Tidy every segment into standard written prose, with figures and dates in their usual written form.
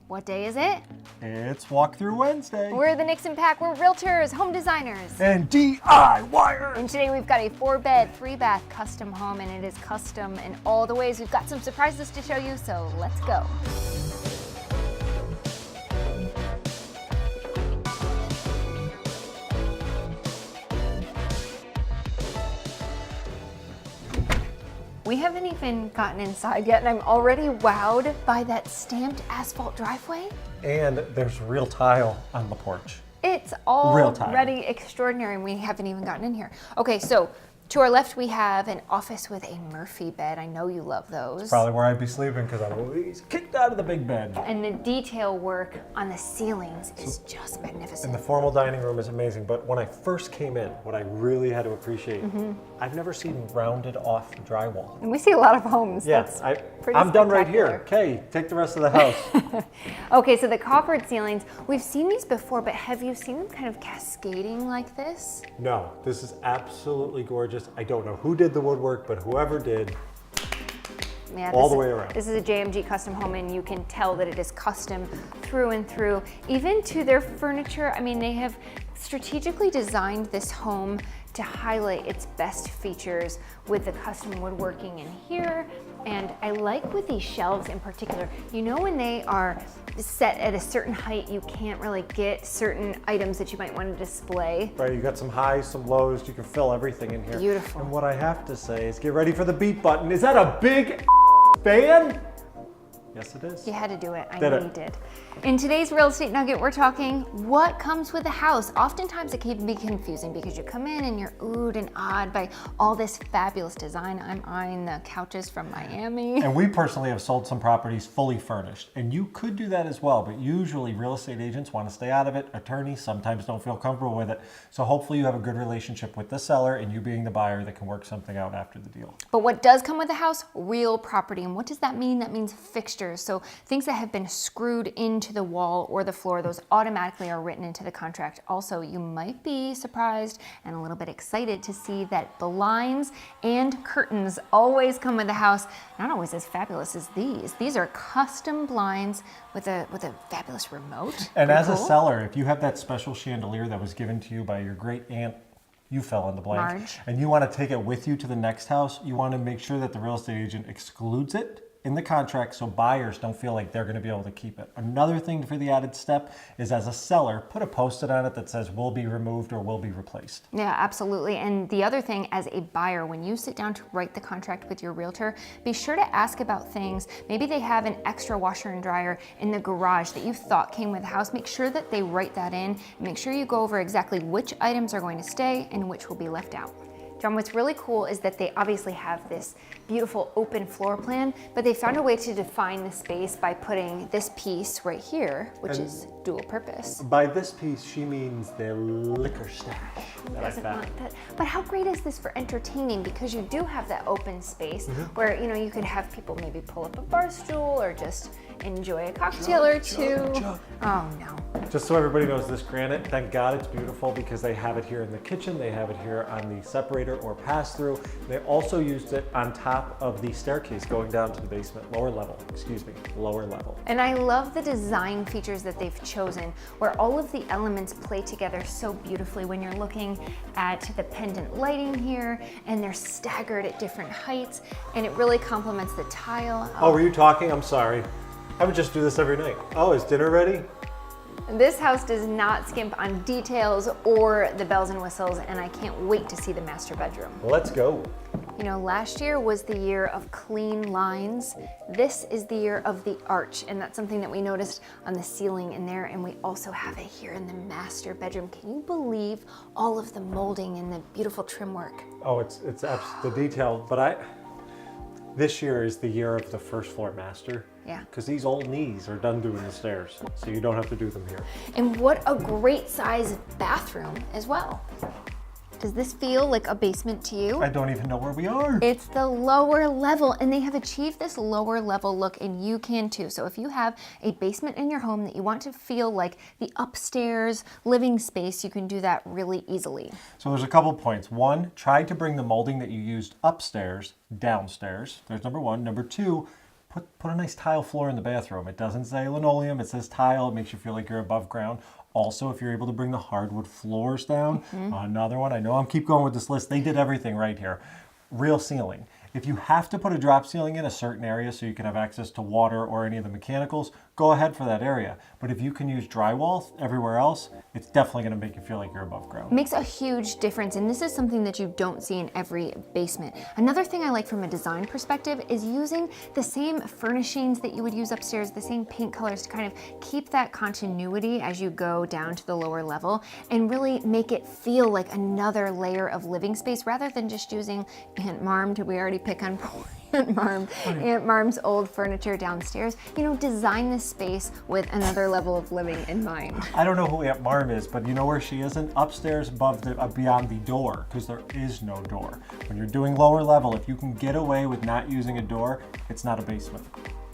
What day is it? It's Walkthrough Wednesday. We're the Nixon Pack. We're realtors, home designers, and DIYers. And today we've got a 4-bed, 3-bath custom home, and it is custom in all the ways. We've got some surprises to show you, so let's go. We haven't even gotten inside yet, and I'm already wowed by that stamped asphalt driveway. And there's real tile on the porch. It's already extraordinary, and we haven't even gotten in here. Okay, so to our left, we have an office with a Murphy bed. I know you love those. It's probably where I'd be sleeping because I'm always kicked out of the big bed. And the detail work on the ceilings is just magnificent. And the formal dining room is amazing, but when I first came in, what I really had to appreciate, I've never seen rounded off drywall. And we see a lot of homes. Yes, I'm done right here. Okay, take the rest of the house. Okay, so the coffered ceilings, we've seen these before, but have you seen them kind of cascading like this? No, this is absolutely gorgeous. I don't know who did the woodwork, but whoever did, yeah, all the way around. This is a JMG custom home, and you can tell that it is custom through and through. Even to their furniture, I mean, they have strategically designed this home to highlight its best features with the custom woodworking in here. And I like with these shelves in particular, you know when they are set at a certain height, you can't really get certain items that you might want to display. Right, you got some highs, some lows, you can fill everything in here. Beautiful. And what I have to say is get ready for the beat button. Is that a big fan? Yes, it is. You had to do it. I know you did. In today's Real Estate Nugget, we're talking what comes with a house. Oftentimes it can be confusing because you come in and you're oohed and awed by all this fabulous design. I'm eyeing the couches from Miami. And we personally have sold some properties fully furnished, and you could do that as well, but usually real estate agents want to stay out of it. Attorneys sometimes don't feel comfortable with it. So hopefully you have a good relationship with the seller and you being the buyer that can work something out after the deal. But what does come with a house? Real property. And what does that mean? That means fixtures. So things that have been screwed into the wall or the floor, those automatically are written into the contract. Also, you might be surprised and a little bit excited to see that blinds and curtains always come with the house. Not always as fabulous as these. These are custom blinds with a fabulous remote. And as a seller, if you have that special chandelier that was given to you by your great aunt, you fell in the blank, Marge, and you want to take it with you to the next house, you want to make sure that the real estate agent excludes it in the contract so buyers don't feel like they're going to be able to keep it. Another thing for the added step is, as a seller, put a post-it on it that says will be removed or will be replaced. Yeah, absolutely. And the other thing, as a buyer, when you sit down to write the contract with your realtor, be sure to ask about things. Maybe they have an extra washer and dryer in the garage that you thought came with the house. Make sure that they write that in. Make sure you go over exactly which items are going to stay and which will be left out. John, what's really cool is that they obviously have this beautiful open floor plan, but they found a way to define the space by putting this piece right here, which is dual purpose. By this piece, she means the liquor stash that I found. But how great is this for entertaining? Because you do have that open space where, you know, you could have people maybe pull up a bar stool or just enjoy a cocktail or two. Oh no. Just so everybody knows, this granite, thank God it's beautiful because they have it here in the kitchen, they have it here on the separator or pass-through. They also used it on top of the staircase going down to the basement, lower level. And I love the design features that they've chosen, where all of the elements play together so beautifully when you're looking at the pendant lighting here, and they're staggered at different heights, and it really complements the tile. Oh, were you talking? I'm sorry. I would just do this every night. Oh, is dinner ready? This house does not skimp on details or the bells and whistles, and I can't wait to see the master bedroom. Let's go. You know, last year was the year of clean lines. This is the year of the arch, and that's something that we noticed on the ceiling in there, and we also have it here in the master bedroom. Can you believe all of the molding and the beautiful trim work? Oh, it's the detail, but this year is the year of the first floor master. Yeah. Because these old knees are done doing the stairs, so you don't have to do them here. And what a great size bathroom as well. Does this feel like a basement to you? I don't even know where we are. It's the lower level, and they have achieved this lower level look, and you can too. So if you have a basement in your home that you want to feel like the upstairs living space, you can do that really easily. So there's a couple points. One, try to bring the molding that you used upstairs, downstairs. There's number one. Number two, Put a nice tile floor in the bathroom. It doesn't say linoleum, it says tile. It makes you feel like you're above ground. Also, if you're able to bring the hardwood floors down, another one, I know I'm keep going with this list, they did everything right here. Real ceiling. If you have to put a drop ceiling in a certain area so you can have access to water or any of the mechanicals, go ahead for that area. But if you can use drywall everywhere else, it's definitely going to make you feel like you're above ground. Makes a huge difference, and this is something that you don't see in every basement. Another thing I like from a design perspective is using the same furnishings that you would use upstairs, the same paint colors to kind of keep that continuity as you go down to the lower level and really make it feel like another layer of living space rather than just using Aunt Marm. Did we already pick on Aunt Marm's old furniture downstairs? You know, design this space with another level of living in mind. I don't know who Aunt Marm is, but you know where she isn't? Upstairs above the beyond the door, because there is no door. When you're doing lower level, if you can get away with not using a door, it's not a basement.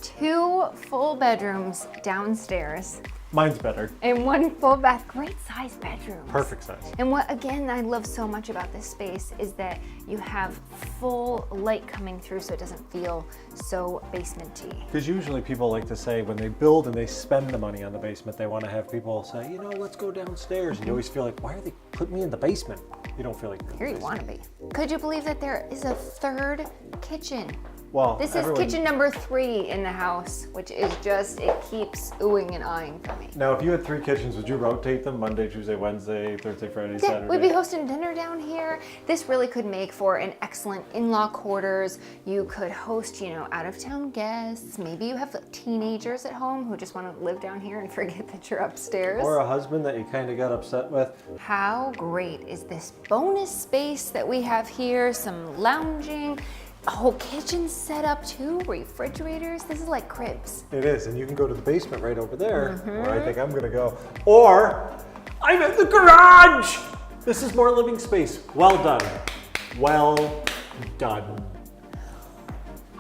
2 full bedrooms downstairs. Mine's better. And 1 full bath, great size bedroom. Perfect size. And what, again, I love so much about this space is that you have full light coming through so it doesn't feel so basement-y. Because usually people like to say when they build and they spend the money on the basement, they want to have people say, you know, let's go downstairs. And you always feel like, why are they putting me in the basement? You don't feel like you're in the Here you basement. want to be. Could you believe that there is a 3rd kitchen? Well, This is kitchen number 3 in the house, which is just, it keeps oohing and eyeing for me. Now, if you had 3 kitchens, would you rotate them Monday, Tuesday, Wednesday, Thursday, Friday, Saturday? We'd be hosting dinner down here. This really could make for an excellent in-law quarters. You could host, you know, out-of-town guests. Maybe you have teenagers at home who just want to live down here and forget that you're upstairs. Or a husband that you kind of got upset with. How great is this bonus space that we have here? Some lounging. A whole kitchen set up too, refrigerators. This is like cribs. It is, and you can go to the basement right over there, where I think I'm gonna go. Or, I'm in the garage! This is more living space. Well done. Well done.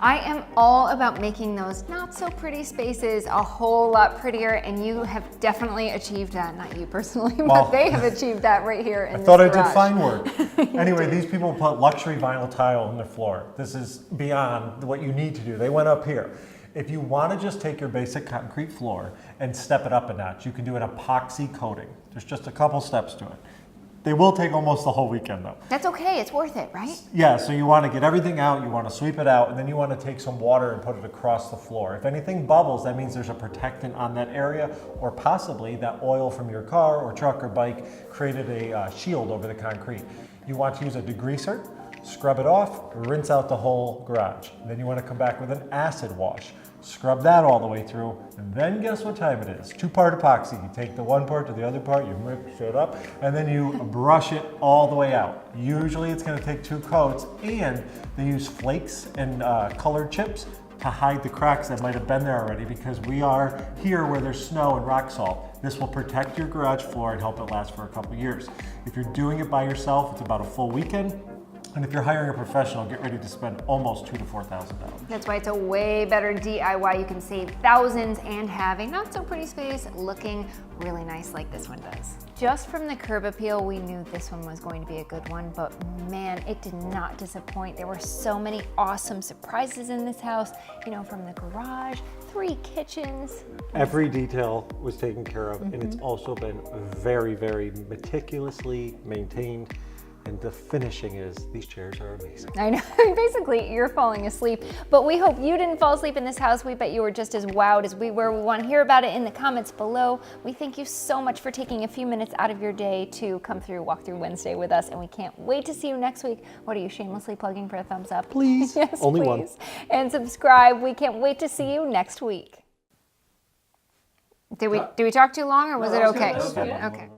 I am all about making those not so pretty spaces a whole lot prettier, and you have definitely achieved that. Not you personally, Well, but they have achieved that right here in I this thought I did garage. fine work. Anyway, these people put luxury vinyl tile on their floor. This is beyond what you need to do. They went up here. If you want to just take your basic concrete floor and step it up a notch, you can do an epoxy coating. There's just a couple steps to it. They will take almost the whole weekend though. That's okay, it's worth it, right? Yeah, so you want to get everything out, you want to sweep it out, and then you want to take some water and put it across the floor. If anything bubbles, that means there's a protectant on that area, or possibly that oil from your car or truck or bike created a shield over the concrete. You want to use a degreaser, scrub it off, rinse out the whole garage. Then you want to come back with an acid wash. Scrub that all the way through, and then guess what time it is? 2-part epoxy. You take the one part to the other part, you mix it up, and then you brush it all the way out. Usually it's gonna take 2 coats, and they use flakes and colored chips to hide the cracks that might have been there already, because we are here where there's snow and rock salt. This will protect your garage floor and help it last for a couple years. If you're doing it by yourself, it's about a full weekend. And if you're hiring a professional, get ready to spend almost $2,000 to $4,000. That's why it's a way better DIY. You can save thousands and have a not so pretty space looking really nice like this one does. Just from the curb appeal, we knew this one was going to be a good one, but man, it did not disappoint. There were so many awesome surprises in this house, you know, from the garage, 3 kitchens. Every detail was taken care of, and it's also been very, very meticulously maintained. And the finishing is, these chairs are amazing. I know, basically you're falling asleep, but we hope you didn't fall asleep in this house. We bet you were just as wowed as we were. We want to hear about it in the comments below. We thank you so much for taking a few minutes out of your day to come through Walk Through Wednesday with us, and we can't wait to see you next week. What are you shamelessly plugging for a thumbs up? Please, Yes, only please. one. And subscribe. We can't wait to see you next week. Did we talk too long, or was it okay? That was good. Okay.